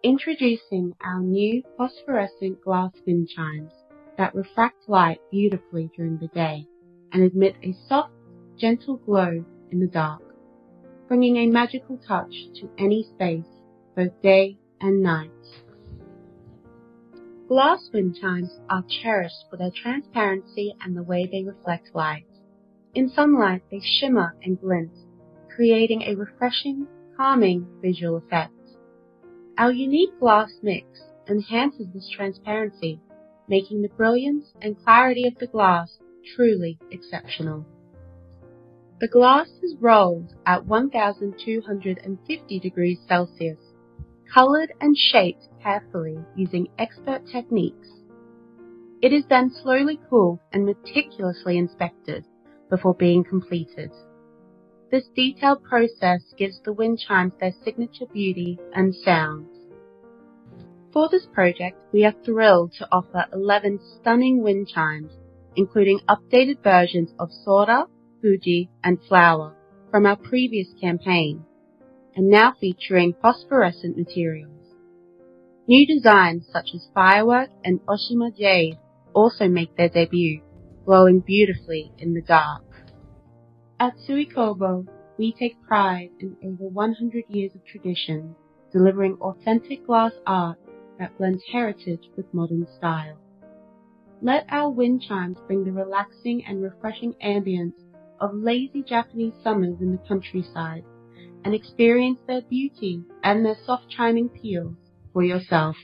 Introducing our new phosphorescent glass wind chimes that refract light beautifully during the day and emit a soft, gentle glow in the dark, bringing a magical touch to any space, both day and night. Glass wind chimes are cherished for their transparency and the way they reflect light. In sunlight, they shimmer and glint, creating a refreshing, calming visual effect. Our unique glass mix enhances this transparency, making the brilliance and clarity of the glass truly exceptional. The glass is rolled at 1250 degrees Celsius, colored and shaped carefully using expert techniques. It is then slowly cooled and meticulously inspected before being completed. This detailed process gives the wind chimes their signature beauty and sound. For this project, we are thrilled to offer 11 stunning wind chimes, including updated versions of Sora, Fuji, and Flower from our previous campaign, and now featuring phosphorescent materials. New designs such as Firework and Oshima Jade also make their debut, glowing beautifully in the dark. At Kobo, we take pride in over 100 years of tradition, delivering authentic glass art that blends heritage with modern style. Let our wind chimes bring the relaxing and refreshing ambience of lazy Japanese summers in the countryside, and experience their beauty and their soft chiming peals for yourself.